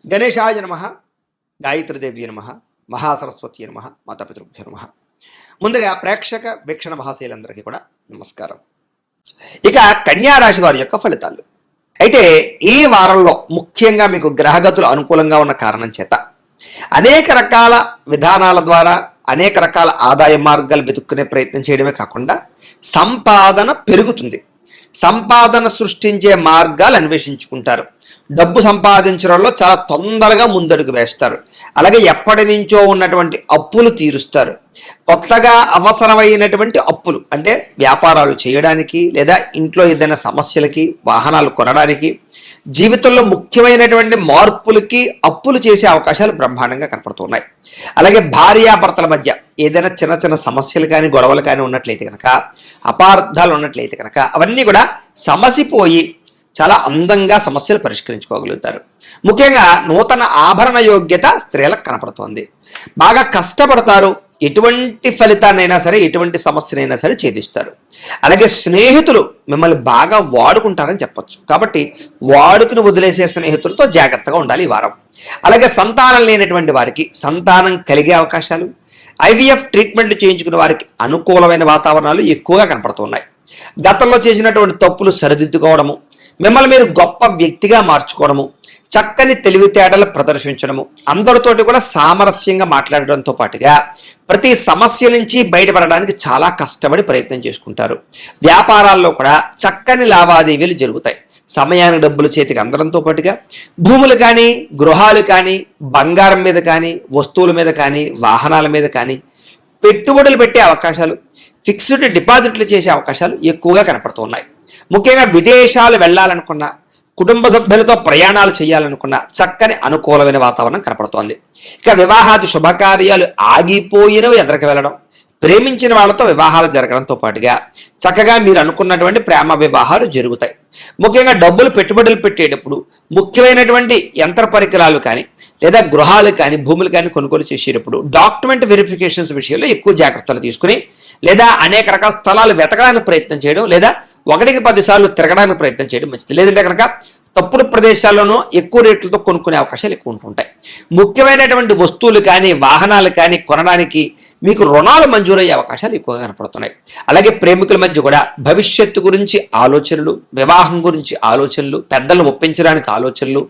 గణేశాయ నమః, గాయత్రీదేవి నమః, మహాసరస్వతి నమః, మాతాపితృభ్యో నమః. ముందుగా ప్రేక్షక వీక్షణ మహాశైలందరికీ కూడా నమస్కారం. ఇక కన్యారాశి వారి యొక్క ఫలితాలు. అయితే ఈ వారంలో ముఖ్యంగా మీకు గ్రహగతులు అనుకూలంగా ఉన్న కారణం చేత అనేక రకాల విధానాల ద్వారా అనేక రకాల ఆదాయ మార్గాలు వెతుక్కునే ప్రయత్నం చేయడమే కాకుండా సంపాదన పెరుగుతుంది. సంపాదన సృష్టించే మార్గాలు అన్వేషించుకుంటారు. డబ్బు సంపాదించడంలో చాలా తొందరగా ముందడుగు వేస్తారు. అలాగే ఎప్పటి నుంచో ఉన్నటువంటి అప్పులు తీరుస్తారు. కొత్తగా అవసరమైనటువంటి అప్పులు అంటే వ్యాపారాలు చేయడానికి, లేదా ఇంట్లో ఏదైనా సమస్యలకి, వాహనాలు కొనడానికి, జీవితంలో ముఖ్యమైనటువంటి మార్పులకి అప్పులు చేసే అవకాశాలు బ్రహ్మాండంగా కనపడుతున్నాయి. అలాగే భార్యాభర్తల మధ్య ఏదైనా చిన్న చిన్న సమస్యలు కానీ గొడవలు కానీ ఉన్నట్లయితే కనుక, అపార్థాలు ఉన్నట్లయితే కనుక అవన్నీ కూడా సమసిపోయి చాలా అందంగా సమస్యలు పరిష్కరించుకోగలుగుతారు. ముఖ్యంగా నూతన ఆభరణ యోగ్యత స్త్రీలకు కనపడుతోంది. బాగా కష్టపడతారు. ఎటువంటి ఫలితాన్నైనా సరే, ఎటువంటి సమస్యనైనా సరే ఛేదిస్తారు. అలాగే స్నేహితులు మిమ్మల్ని బాగా వాడుకుంటారని చెప్పొచ్చు. కాబట్టి వాడుకుని వదిలేసే స్నేహితులతో జాగ్రత్తగా ఉండాలి ఈ వారం. అలాగే సంతానం లేనటువంటి వారికి సంతానం కలిగే అవకాశాలు, ఐవీఎఫ్ ట్రీట్మెంట్లు చేయించుకునే వారికి అనుకూలమైన వాతావరణాలు ఎక్కువగా కనపడుతున్నాయి. గతంలో చేసినటువంటి తప్పులు సరిదిద్దుకోవడము, మిమ్మల్ని మీరు గొప్ప వ్యక్తిగా మార్చుకోవడము, చక్కని తెలివితేటలు ప్రదర్శించడము, అందరితోటి కూడా సామరస్యంగా మాట్లాడడంతో పాటుగా ప్రతి సమస్య నుంచి బయటపడడానికి చాలా కష్టపడి ప్రయత్నం చేసుకుంటారు. వ్యాపారాల్లో కూడా చక్కని లావాదేవీలు జరుగుతాయి. సమయానికి డబ్బులు చేతికి అందడంతో పాటుగా భూములు కానీ, గృహాలు కానీ, బంగారం మీద కానీ, వస్తువుల మీద కానీ, వాహనాల మీద కానీ పెట్టుబడులు పెట్టే అవకాశాలు, ఫిక్స్డ్ డిపాజిట్లు చేసే అవకాశాలు ఎక్కువగా కనపడుతున్నాయి. ముఖ్యంగా విదేశాలు వెళ్ళాలనుకున్నా, కుటుంబ సభ్యులతో ప్రయాణాలు చేయాలనుకున్న చక్కని అనుకూలమైన వాతావరణం కనపడుతోంది. ఇక వివాహాది శుభకార్యాలు ఆగిపోయినవి ఎదరికి వెళ్ళడం, ప్రేమించిన వాళ్ళతో వివాహాలు జరగడంతో పాటుగా చక్కగా మీరు అనుకున్నటువంటి ప్రేమ వివాహాలు జరుగుతాయి. ముఖ్యంగా డబ్బులు పెట్టుబడులు పెట్టేటప్పుడు ముఖ్యమైనటువంటి యంత్ర పరికరాలు కానీ, లేదా గృహాలు కానీ, భూములు కానీ కొనుగోలు చేసేటప్పుడు డాక్యుమెంట్ వెరిఫికేషన్స్ విషయంలో ఎక్కువ జాగ్రత్తలు తీసుకుని, లేదా అనేక రకాల స్థలాలు వెతకడానికి ప్రయత్నం చేయడం, లేదా 1-10 సార్లు తిరగడానికి ప్రయత్నం చేయడం మంచిది. లేదంటే కనుక తప్పుడు ప్రదేశాల్లోనూ ఎక్కువ రేట్లతో కొనుక్కునే అవకాశాలు ఎక్కువ ఉంటుంటాయి. ముఖ్యమైనటువంటి వస్తువులు కానీ, వాహనాలు కానీ కొనడానికి మీకు రుణాలు మంజూరయ్యే అవకాశాలు ఎక్కువగా కనపడుతున్నాయి. అలాగే ప్రేమికుల మధ్య కూడా భవిష్యత్తు గురించి ఆలోచనలు, వివాహం గురించి ఆలోచనలు, పెద్దలను ఒప్పించడానికి ఆలోచనలు,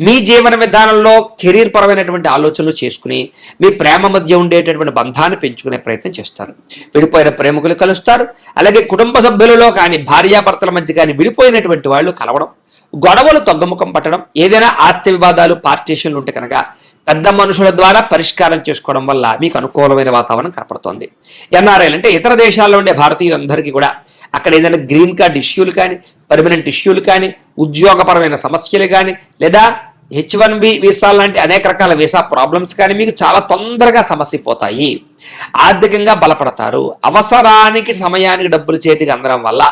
మీ జీవన విధానంలో కెరీర్ పరమైనటువంటి ఆలోచనలు చేసుకుని మీ ప్రేమ మధ్య ఉండేటటువంటి బంధాన్ని పెంచుకునే ప్రయత్నం చేస్తారు. విడిపోయిన ప్రేమికులు కలుస్తారు. అలాగే కుటుంబ సభ్యులలో కానీ, భార్యాభర్తల మధ్య కానీ విడిపోయినటువంటి వాళ్ళు కలవడం, గొడవలు తగ్గుముఖం పట్టడం, ఏదైనా ఆస్తి వివాదాలు, పార్టీషన్లు ఉంటే కనుక పెద్ద మనుషుల ద్వారా పరిష్కారం చేసుకోవడం వల్ల మీకు అనుకూలమైన వాతావరణం కనపడుతోంది. ఎన్ఆర్ఐలు అంటే ఇతర దేశాల్లో ఉండే భారతీయులందరికీ కూడా అక్కడ ఏదైనా గ్రీన్ కార్డ్ ఇష్యూలు కానీ, పర్మనెంట్ ఇష్యూలు కానీ, ఉద్యోగపరమైన సమస్యలు కానీ, లేదా H1B వీసా లాంటి అనేక రకాల వీసా ప్రాబ్లమ్స్ కానీ మీకు చాలా తొందరగా సమస్యపోతాయి. ఆర్థికంగా బలపడతారు. అవసరానికి సమయానికి డబ్బులు చేతికి అందడం వల్ల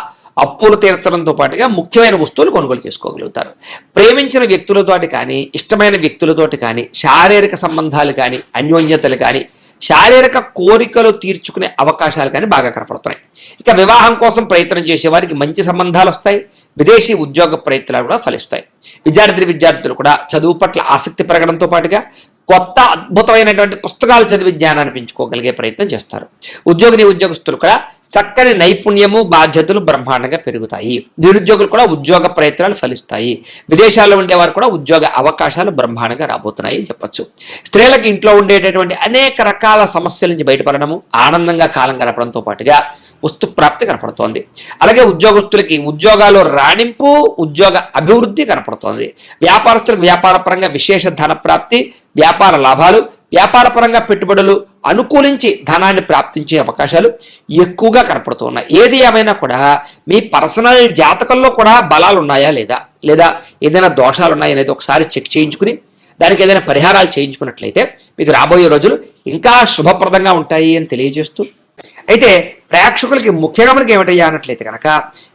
అప్పులు తీర్చడంతో పాటుగా ముఖ్యమైన వస్తువులు కొనుగోలు చేసుకోగలుగుతారు. ప్రేమించిన వ్యక్తులతోటి కానీ, ఇష్టమైన వ్యక్తులతోటి కానీ, శారీరక సంబంధాలు కానీ, అన్యోన్యతలు కానీ, శారీరక కోరికలు తీర్చుకునే అవకాశాలు కానీ బాగా కనపడుతున్నాయి. ఇక వివాహం కోసం ప్రయత్నం చేసేవారికి మంచి సంబంధాలు వస్తాయి. విదేశీ ఉద్యోగ ప్రయత్నాలు కూడా ఫలిస్తాయి. విద్యార్థులు కూడా చదువు పట్ల ఆసక్తి పెరగడంతో పాటుగా కొత్త అద్భుతమైనటువంటి పుస్తకాలు చదివి జ్ఞానాన్ని పెంచుకోగలిగే ప్రయత్నం చేస్తారు. ఉద్యోగస్తులు కూడా చక్కని నైపుణ్యము, బాధ్యతలు బ్రహ్మాండంగా పెరుగుతాయి. నిరుద్యోగులు కూడా ఉద్యోగ ప్రయత్నాలు ఫలిస్తాయి. విదేశాల్లో ఉండేవారు కూడా ఉద్యోగ అవకాశాలు బ్రహ్మాండంగా రాబోతున్నాయి అని చెప్పొచ్చు. స్త్రీలకు ఇంట్లో ఉండేటటువంటి అనేక రకాల సమస్యల నుంచి బయటపడడము, ఆనందంగా కాలం గడపడంతో పాటుగా వస్తు ప్రాప్తి కనపడుతోంది. అలాగే ఉద్యోగస్తులకి ఉద్యోగాలు రాణింపు, ఉద్యోగ అభివృద్ధి కనపడుతోంది. వ్యాపారస్తులకు వ్యాపారపరంగా విశేష ధన ప్రాప్తి, వ్యాపార లాభాలు, వ్యాపారపరంగా పెట్టుబడులు అనుకూలించి ధనాన్ని ప్రాప్తించే అవకాశాలు ఎక్కువగా కనపడుతున్నాయి. ఏది ఏమైనా కూడా మీ పర్సనల్ జాతకంలో కూడా బలాలు ఉన్నాయా లేదా ఏదైనా దోషాలు ఉన్నాయా అనేది ఒకసారి చెక్ చేయించుకుని దానికి ఏదైనా పరిహారాలు చేయించుకున్నట్లయితే మీకు రాబోయే రోజులు ఇంకా శుభప్రదంగా ఉంటాయి అని తెలియజేస్తూ, అయితే ప్రేక్షకులకి ముఖ్యంగా మనకి ఏమిటయ్యా అన్నట్లయితే కనుక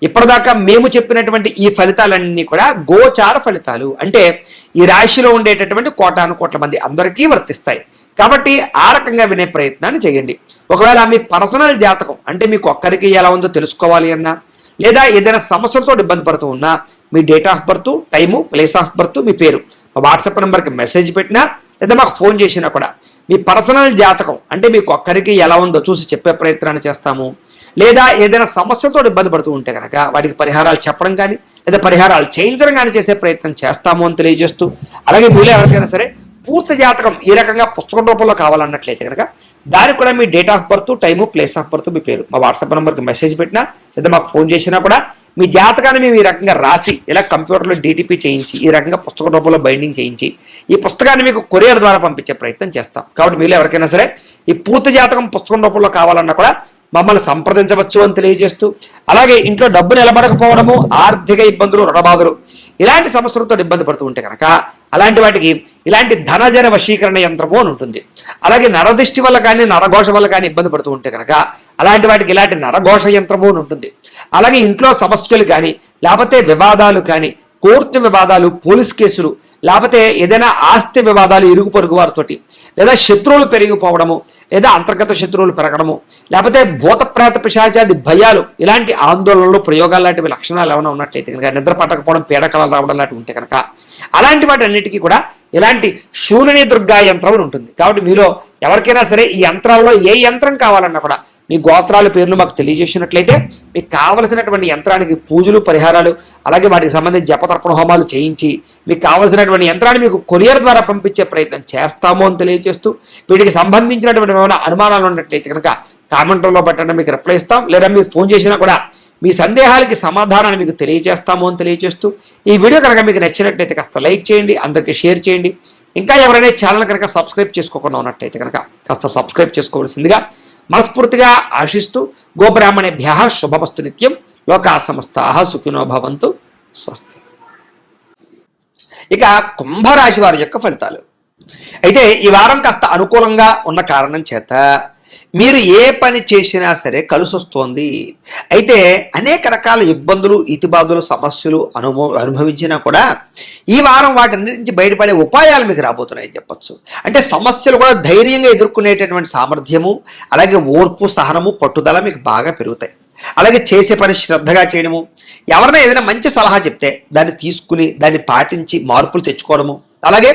ఇప్పటిదాకా మేము చెప్పినటువంటి ఈ ఫలితాలన్నీ కూడా గోచార ఫలితాలు. అంటే ఈ రాశిలో ఉండేటటువంటి కోటాను మంది అందరికీ వర్తిస్తాయి. కాబట్టి ఆ రకంగా వినే ప్రయత్నాన్ని చేయండి. ఒకవేళ మీ పర్సనల్ జాతకం అంటే మీకు ఒక్కరికి ఎలా ఉందో తెలుసుకోవాలి అన్నా, లేదా ఏదైనా సమస్యలతో ఇబ్బంది పడుతూ ఉన్నా మీ date of birth, time, place of birth, మీ పేరు మా వాట్సాప్ నెంబర్కి మెసేజ్ పెట్టినా లేదా మాకు ఫోన్ చేసినా కూడా మీ పర్సనల్ జాతకం అంటే మీకు ఒక్కరికి ఎలా ఉందో చూసి చెప్పే ప్రయత్నాన్ని చేస్తాము. లేదా ఏదైనా సమస్యతో ఇబ్బంది పడుతూ ఉంటే కనుక వాటికి పరిహారాలు చెప్పడం కానీ లేదా పరిహారాలు చేయించడం కానీ చేసే ప్రయత్నం చేస్తాము అని తెలియజేస్తూ, అలాగే మీలో ఎవరికైనా సరే పూర్తి జాతకం ఈ రకంగా పుస్తకం రూపంలో కావాలన్నట్లయితే కనుక దానికి కూడా మీ date of birth, time, place of birth, మీ పేరు మా వాట్సాప్ నెంబర్కి మెసేజ్ పెట్టినా లేదా మాకు ఫోన్ చేసినా కూడా మీ జాతకాన్ని మేము ఈ రకంగా రాసి ఇలా కంప్యూటర్లో DTP చేయించి ఈ రకంగా పుస్తక రూపంలో బైండింగ్ చేయించి ఈ పుస్తకాన్ని మీకు కొరియర్ ద్వారా పంపించే ప్రయత్నం చేస్తాం. కాబట్టి మీలో ఎవరికైనా సరే ఈ పూర్తి జాతకం పుస్తకం రూపంలో కావాలన్నా కూడా మమ్మల్ని సంప్రదించవచ్చు అని తెలియజేస్తూ, అలాగే ఇంట్లో డబ్బు నిలబడకపోవడము, ఆర్థిక ఇబ్బందులు, రుణబాధలు ఇలాంటి సమస్యలతో ఇబ్బంది పడుతూ ఉంటే కనుక అలాంటి వాటికి ఇలాంటి ధనజన వశీకరణ యంత్రము అని ఉంటుంది. అలాగే నరదిష్టి వల్ల కానీ నరఘోష వల్ల కానీ ఇబ్బంది పడుతూ ఉంటే కనుక అలాంటి వాటికి ఇలాంటి నరఘోష యంత్రము అని ఉంటుంది. అలాగే ఇంట్లో సమస్యలు కానీ లేకపోతే వివాదాలు కానీ, కోర్టు వివాదాలు, పోలీస్ కేసులు, లేకపోతే ఏదైనా ఆస్తి వివాదాలు ఇరుగు పొరుగు వారితోటి, లేదా శత్రువులు పెరిగిపోవడము, లేదా అంతర్గత శత్రువులు పెరగడము, లేకపోతే భూత ప్రేత పిశాచాది భయాలు, ఇలాంటి ఆందోళనలు, ప్రయోగాలు లాంటివి లక్షణాలు ఏమైనా ఉన్నట్లయితే కనుక, నిద్ర పట్టకపోవడం, పీడకలలు రావడం లాంటివి ఉంటే కనుక అలాంటి వాటి అన్నిటికీ కూడా ఇలాంటి శూలిని దుర్గా యంత్రం ఉంటుంది. కాబట్టి మీలో ఎవరికైనా సరే ఈ యంత్రాల్లో ఏ యంత్రం కావాలన్నా కూడా మీ గోత్రాల పేర్లు మాకు తెలియజేసినట్లయితే మీకు కావలసినటువంటి యంత్రానికి పూజలు, పరిహారాలు, అలాగే వాటికి సంబంధించి జపతర్పణ హోమాలు చేయించి మీకు కావలసినటువంటి యంత్రాన్ని మీకు కొరియర్ ద్వారా పంపించే ప్రయత్నం చేస్తాము అని తెలియజేస్తూ, వీటికి సంబంధించినటువంటి ఏమైనా అనుమానాలు ఉన్నట్లయితే కనుక కామెంట్లో పెట్టండి, మీకు రిప్లై ఇస్తాం. లేదా మీరు ఫోన్ చేసినా కూడా మీ సందేహాలకి సమాధానాన్ని మీకు తెలియజేస్తాము అని తెలియజేస్తూ, ఈ వీడియో కనుక మీకు నచ్చినట్లయితే కాస్త లైక్ చేయండి, అందరికీ షేర్ చేయండి. ఇంకా ఎవరైనా ఛానల్ కనుక సబ్స్క్రైబ్ చేసుకోకుండా ఉన్నట్లయితే కనుక కాస్త సబ్స్క్రైబ్ చేసుకోవాల్సిందిగా మనస్ఫూర్తిగా ఆశిస్తూ, గోబ్రాహ్మణేభ్య శుభమస్తు నిత్యం, లోకా సమస్తాః సుఖినో భవంతు, స్వస్తి. ఇక కుంభరాశి వారి యొక్క ఫలితాలు. అయితే ఈ వారం కాస్త అనుకూలంగా ఉన్న కారణం చేత మీరు ఏ పని చేసినా సరే కలిసి వస్తోంది. అయితే అనేక రకాల ఇబ్బందులు, ఇతిబాధలు, సమస్యలు అనుభవించినా కూడా ఈ వారం వాటి నుంచి బయటపడే ఉపాయాలు మీకు రాబోతున్నాయని చెప్పచ్చు. అంటే సమస్యలు కూడా ధైర్యంగా ఎదుర్కొనేటటువంటి సామర్థ్యము, అలాగే ఓర్పు, సహనము, పట్టుదల మీకు బాగా పెరుగుతాయి. అలాగే చేసే పని శ్రద్ధగా చేయడము, ఎవరైనా ఏదైనా మంచి సలహా చెప్తే దాన్ని తీసుకుని దాన్ని పాటించి మార్పులు తెచ్చుకోవడము, అలాగే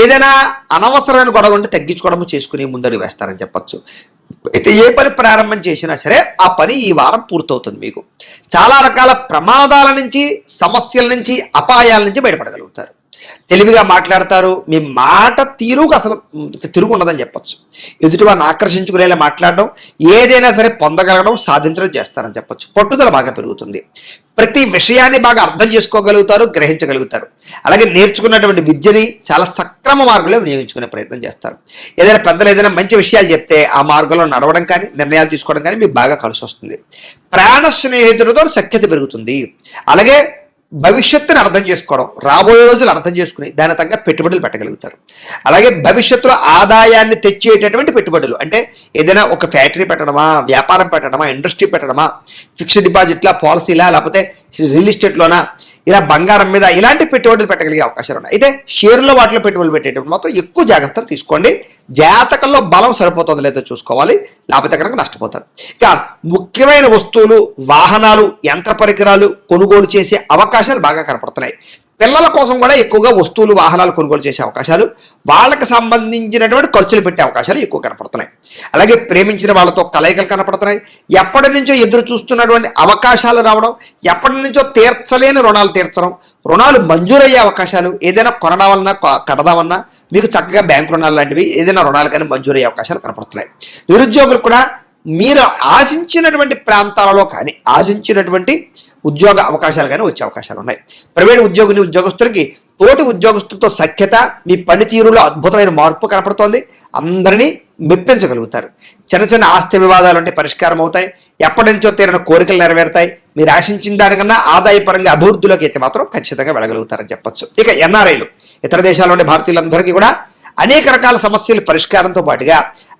ఏదైనా అనవసరమైన గొడవ ఉంటే తగ్గించుకోవడము చేసుకుని ముందడుగు వేస్తారని చెప్పచ్చు. అయితే ఏ పని ప్రారంభం చేసినా సరే ఆ పని ఈ వారం పూర్తవుతుంది. మీకు చాలా రకాల ప్రమాదాల నుంచి, సమస్యల నుంచి, అపాయాల నుంచి బయటపడగలుగుతారు. తెలివిగా మాట్లాడతారు. మీ మాట తీరుకు అసలు తిరుగు ఉండదని చెప్పచ్చు. ఎదుటివారిని ఆకర్షించుకునేలా మాట్లాడడం, ఏదైనా సరే పొందగలగడం, సాధించడం చేస్తారని చెప్పచ్చు. పట్టుదల బాగా పెరుగుతుంది. ప్రతి విషయాన్ని బాగా అర్థం చేసుకోగలుగుతారు, గ్రహించగలుగుతారు. అలాగే నేర్చుకున్నటువంటి విద్యని చాలా సక్రమ మార్గంలో వినియోగించుకునే ప్రయత్నం చేస్తారు. ఏదైనా పెద్దలు ఏదైనా మంచి విషయాలు చెప్తే ఆ మార్గంలో నడవడం కానీ, నిర్ణయాలు తీసుకోవడం కానీ మీకు బాగా కలిసి వస్తుంది. ప్రాణ స్నేహితులతో సఖ్యత పెరుగుతుంది. అలాగే భవిష్యత్తుని అర్థం చేసుకోవడం, రాబోయే రోజులు అర్థం చేసుకుని దాని తగ్గ పెట్టుబడులు పెట్టగలుగుతారు. అలాగే భవిష్యత్తులో ఆదాయాన్ని తెచ్చేటటువంటి పెట్టుబడులు, అంటే ఏదైనా ఒక ఫ్యాక్టరీ పెట్టడమా, వ్యాపారం పెట్టడమా, ఇండస్ట్రీ పెట్టడమా, ఫిక్స్డ్ డిపాజిట్లా, పాలసీలా, లేకపోతే రియల్ ఎస్టేట్లోనా, ఇలా బంగారం మీద ఇలాంటి పెట్టుబడులు పెట్టగలిగే అవకాశాలు ఉన్నాయి. అయితే షేర్లో వాటిలో పెట్టుబడులు పెట్టేటప్పుడు మాత్రం ఎక్కువ జాగ్రత్తలు తీసుకోండి. జాతకంలో బలం సరిపోతుందో లేదో చూసుకోవాలి, లేకపోతే కనుక నష్టపోతారు. ఇక ముఖ్యమైన వస్తువులు, వాహనాలు, యంత్ర పరికరాలు కొనుగోలు చేసే అవకాశాలు బాగా కనపడుతున్నాయి. పిల్లల కోసం కూడా ఎక్కువగా వస్తువులు, వాహనాలు కొనుగోలు చేసే అవకాశాలు, వాళ్ళకి సంబంధించినటువంటి ఖర్చులు పెట్టే అవకాశాలు ఎక్కువ కనపడుతున్నాయి. అలాగే ప్రేమించిన వాళ్ళతో కలయికలు కనపడుతున్నాయి. ఎప్పటి నుంచో ఎదురు చూస్తున్నటువంటి అవకాశాలు రావడం, ఎప్పటి నుంచో తీర్చలేని రుణాలు తీర్చడం, రుణాలు మంజూరయ్యే అవకాశాలు, ఏదైనా కొనడామన్నా కడదామన్నా మీకు చక్కగా బ్యాంకు రుణాలు లాంటివి ఏదైనా రుణాలు కానీ మంజూరయ్యే అవకాశాలు కనపడుతున్నాయి. నిరుద్యోగులు కూడా మీరు ఆశించినటువంటి ప్రాంతాలలో కానీ, ఆశించినటువంటి ఉద్యోగ అవకాశాలు కానీ వచ్చే అవకాశాలు ఉన్నాయి. ప్రైవేట్ ఉద్యోగస్తులకి తోటి ఉద్యోగస్తులతో సఖ్యత, మీ పనితీరులో అద్భుతమైన మార్పు కనపడుతోంది. అందరినీ మెప్పించగలుగుతారు. చిన్న చిన్న ఆస్తి వివాదాలు అంటే పరిష్కారం అవుతాయి. ఎప్పటి నుంచో తీరిన కోరికలు నెరవేరుతాయి. మీరు ఆశించిన దానికన్నా ఆదాయపరంగా అభివృద్ధిలోకి అయితే మాత్రం ఖచ్చితంగా వెళ్ళగలుగుతారని చెప్పచ్చు. ఇక ఎన్ఆర్ఐలు, ఇతర దేశాల్లో ఉండే భారతీయులందరికీ కూడా అనేక రకాల సమస్యల పరిష్కారంతో పాటుగా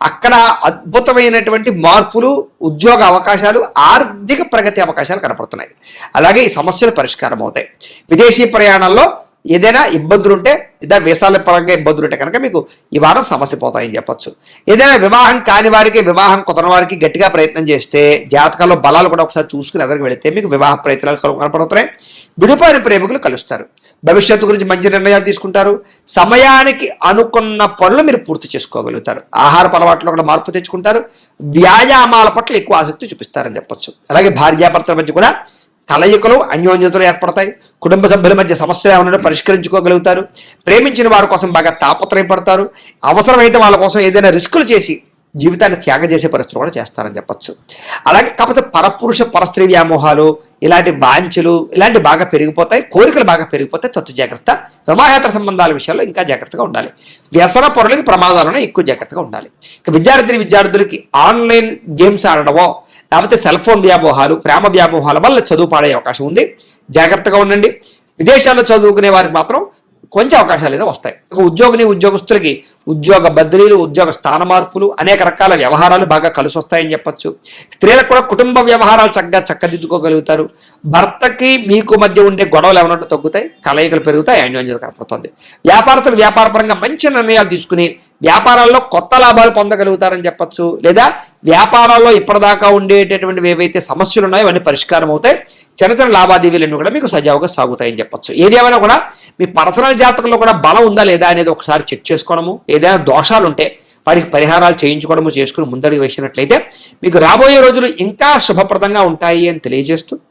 అక్కడ అద్భుతమైనటువంటి మార్పులు, ఉద్యోగ అవకాశాలు, ఆర్థిక ప్రగతి అవకాశాలు కనపడుతున్నాయి. అలాగే ఈ సమస్యలు పరిష్కారం అవుతాయి. విదేశీ ప్రయాణాల్లో ఏదైనా ఇబ్బందులు ఉంటే, లేదా వీసాల పరంగా ఇబ్బందులు ఉంటే కనుక మీకు ఈ వారం సమస్య పోతాయని చెప్పచ్చు. ఏదైనా వివాహం కాని వారికి, వివాహం కుదరని వారికి గట్టిగా ప్రయత్నం చేస్తే, జాతకాల్లో బలాలు కూడా ఒకసారి చూసుకుని ఎదరికి వెళితే మీకు వివాహ ప్రయత్నాలు కనపడుతున్నాయి. విడిపోయిన ప్రేమికులు కలుస్తారు. భవిష్యత్తు గురించి మంచి నిర్ణయాలు తీసుకుంటారు. సమయానికి అనుకున్న పనులు మీరు పూర్తి చేసుకోగలుగుతారు. ఆహారపు అలవాట్లో కూడా మార్పు తెచ్చుకుంటారు. వ్యాయామాల పట్ల ఎక్కువ ఆసక్తి చూపిస్తారని చెప్పొచ్చు. అలాగే భార్యాభర్తల మధ్య కూడా కలయికలు అన్యోన్యతలు ఏర్పడతాయి. కుటుంబ సభ్యుల మధ్య సమస్యలు ఏమన్నా పరిష్కరించుకోగలుగుతారు. ప్రేమించిన వారి కోసం బాగా తాపత్రయపడతారు. అవసరమైతే వాళ్ళ కోసం ఏదైనా రిస్కులు చేసి జీవితాన్ని త్యాగం చేసే పరిస్థితులు కూడా చేస్తారని చెప్పచ్చు. అలాగే కాకపోతే పరపురుష పరస్త్రీ వ్యామోహాలు, ఇలాంటి వాంఛలు ఇలాంటివి బాగా పెరిగిపోతాయి. కోరికలు బాగా పెరిగిపోతాయి. తత్తు జాగ్రత్త. వివాహేతర సంబంధాల విషయాల్లో ఇంకా జాగ్రత్తగా ఉండాలి. వ్యసన పొరలకి ప్రమాదాలను ఎక్కువ జాగ్రత్తగా ఉండాలి. ఇక విద్యార్థులకి ఆన్లైన్ గేమ్స్ ఆడడమో లేకపోతే సెల్ ఫోన్ వ్యామోహాలు, ప్రేమ వ్యామోహాల వల్ల చదువు పాడే అవకాశం ఉంది. జాగ్రత్తగా ఉండండి. విదేశాల్లో చదువుకునే వారికి మాత్రం కొంచెం అవకాశాలు అయితే వస్తాయి. ఉద్యోగస్తులకి ఉద్యోగ బదిలీలు, ఉద్యోగ స్థాన మార్పులు, అనేక రకాల వ్యవహారాలు బాగా కలిసి వస్తాయని చెప్పచ్చు. స్త్రీలకు కూడా కుటుంబ వ్యవహారాలు చక్కదిద్దుకోగలుగుతారు. భర్తకి మీకు మధ్య ఉండే గొడవలు ఏమన్నట్టు తగ్గుతాయి. కలయికలు పెరుగుతాయి. అన్యోన్యత కనపడుతుంది. వ్యాపారస్తులు వ్యాపారపరంగా మంచి నిర్ణయాలు తీసుకుని వ్యాపారాల్లో కొత్త లాభాలు పొందగలుగుతారని చెప్పచ్చు. లేదా వ్యాపారాల్లో ఇప్పటిదాకా ఉండేటటువంటివి ఏవైతే సమస్యలు ఉన్నాయో అవన్నీ పరిష్కారం అవుతాయి. చిన్న లావాదేవీలన్నీ కూడా మీకు సజావుగా సాగుతాయని చెప్పచ్చు. ఏదేమైనా కూడా మీ పర్సనల్ జాతకంలో కూడా బలం ఉందా లేదా అనేది ఒకసారి చెక్ చేసుకోవడము, ఏదైనా దోషాలు ఉంటే వారికి పరిహారాలు చేసుకుని ముందడుగు వేసినట్లయితే మీకు రాబోయే రోజులు ఇంకా శుభప్రదంగా ఉంటాయి అని తెలియజేస్తూ